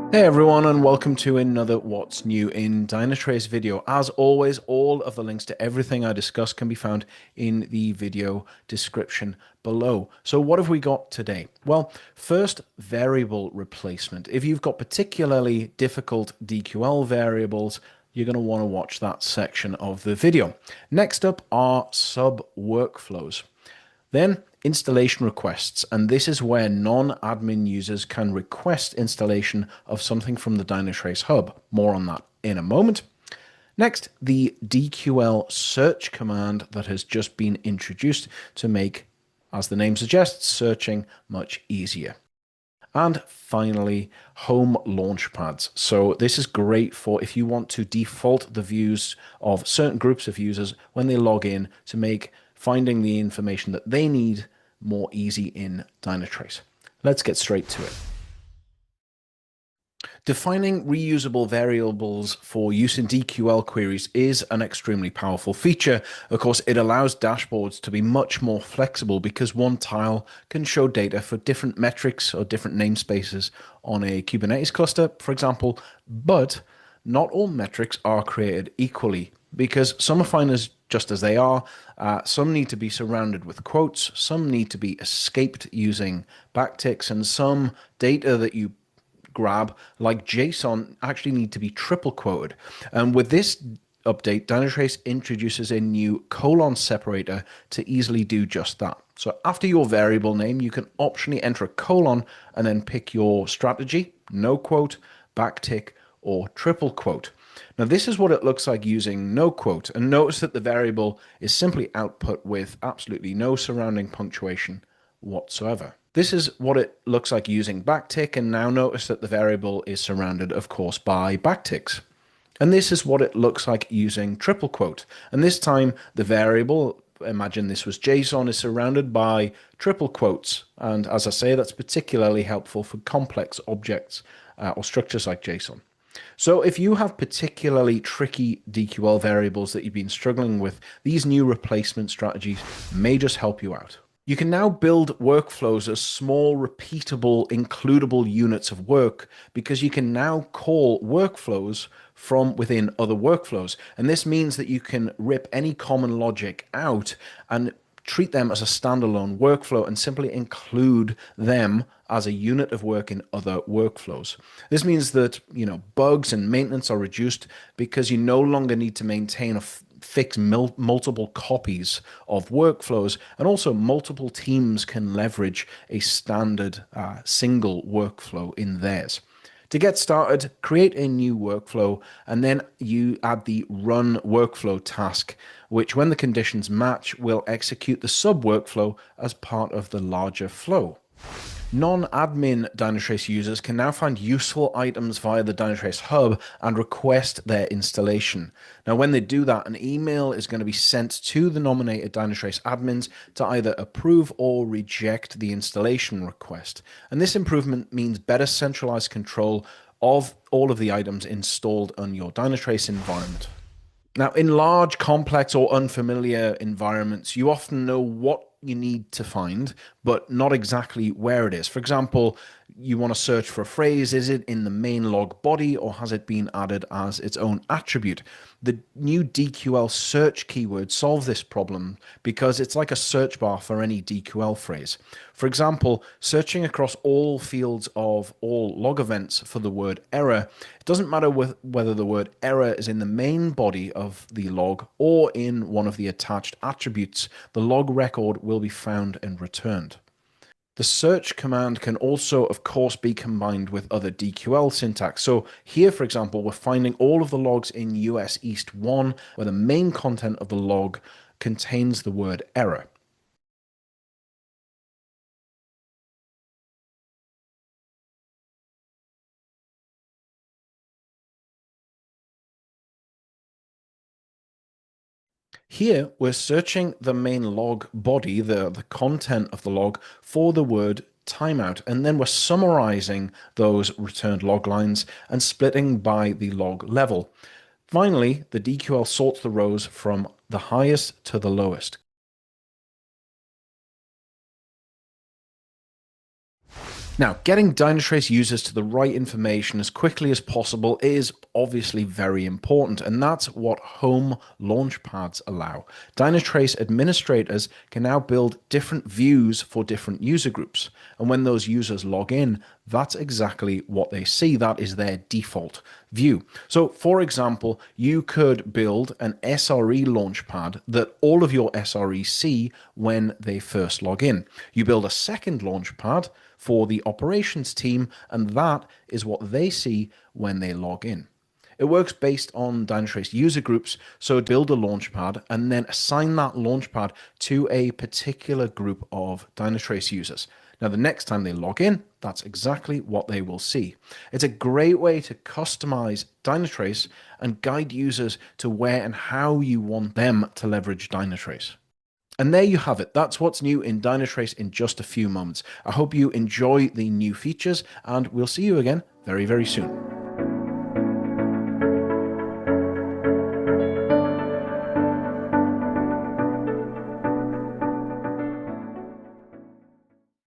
Hey everyone, and welcome to another What's New in Dynatrace video. As always, all of the links to everything I discuss can be found in the video description below. So what have we got today? Well, first, variable replacement. If you've got particularly difficult DQL variables, you're going to want to watch that section of the video. Next up are sub workflows. Then installation requests, and this is where non-admin users can request installation of something from the Dynatrace hub. More on that in a moment. Next, the DQL search command that has just been introduced to make, as the name suggests, searching much easier. And finally, home launchpads. So this is great for if you want to default the views of certain groups of users when they log in to make finding the information that they need more easy in Dynatrace. Let's get straight to it. Defining reusable variables for use in DQL queries is an extremely powerful feature. Of course, it allows dashboards to be much more flexible because one tile can show data for different metrics or different namespaces on a Kubernetes cluster, for example, but not all metrics are created equally because some are fine as just as they are. Some need to be surrounded with quotes, some need to be escaped using backticks, and some data that you grab, like JSON, actually need to be triple quoted. And with this update, Dynatrace introduces a new colon separator to easily do just that. So after your variable name, you can optionally enter a colon and then pick your strategy, no quote, backtick, or triple quote. Now this is what it looks like using no quote, and notice that the variable is simply output with absolutely no surrounding punctuation whatsoever. This is what it looks like using backtick, and now notice that the variable is surrounded, of course, by backticks. And this is what it looks like using triple quote. And this time the variable, imagine this was JSON, is surrounded by triple quotes. And as I say, that's particularly helpful for complex objects or structures like JSON. So if you have particularly tricky DQL variables that you've been struggling with, these new replacement strategies may just help you out. You can now build workflows as small, repeatable, includable units of work because you can now call workflows from within other workflows. And this means that you can rip any common logic out and treat them as a standalone workflow and simply include them as a unit of work in other workflows. This means that, bugs and maintenance are reduced because you no longer need to maintain a fix multiple copies of workflows, and also multiple teams can leverage a standard single workflow in theirs. To get started, create a new workflow, and then you add the run workflow task, which when the conditions match will execute the sub workflow as part of the larger flow. Non-admin Dynatrace users can now find useful items via the Dynatrace hub and request their installation. Now, when they do that, an email is going to be sent to the nominated Dynatrace admins to either approve or reject the installation request. And this improvement means better centralized control of all of the items installed on your Dynatrace environment. Now, in large, complex, or unfamiliar environments, you often know what you need to find, but not exactly where it is. For example, you want to search for a phrase. Is it in the main log body, or has it been added as its own attribute? The new DQL search keyword solves this problem because it's like a search bar for any DQL phrase. For example, searching across all fields of all log events for the word error, it doesn't matter whether the word error is in the main body of the log or in one of the attached attributes, the log record will be found and returned. The search command can also, of course, be combined with other DQL syntax. So here, for example, we're finding all of the logs in US East 1, where the main content of the log contains the word error. Here, we're searching the main log body, the content of the log, for the word timeout, and then we're summarizing those returned log lines and splitting by the log level. Finally, the DQL sorts the rows from the highest to the lowest. Now, getting Dynatrace users to the right information as quickly as possible is obviously very important, and that's what home launchpads allow. Dynatrace administrators can now build different views for different user groups, and when those users log in, that's exactly what they see. That is their default view. So, for example, you could build an SRE launchpad that all of your SREs see when they first log in. You build a second launchpad for the operations team, and that is what they see when they log in. It works based on Dynatrace user groups, so build a launchpad and then assign that launchpad to a particular group of Dynatrace users. Now, the next time they log in, that's exactly what they will see. It's a great way to customize Dynatrace and guide users to where and how you want them to leverage Dynatrace. And there you have it. That's what's new in Dynatrace in just a few moments. I hope you enjoy the new features, and we'll see you again very, very soon.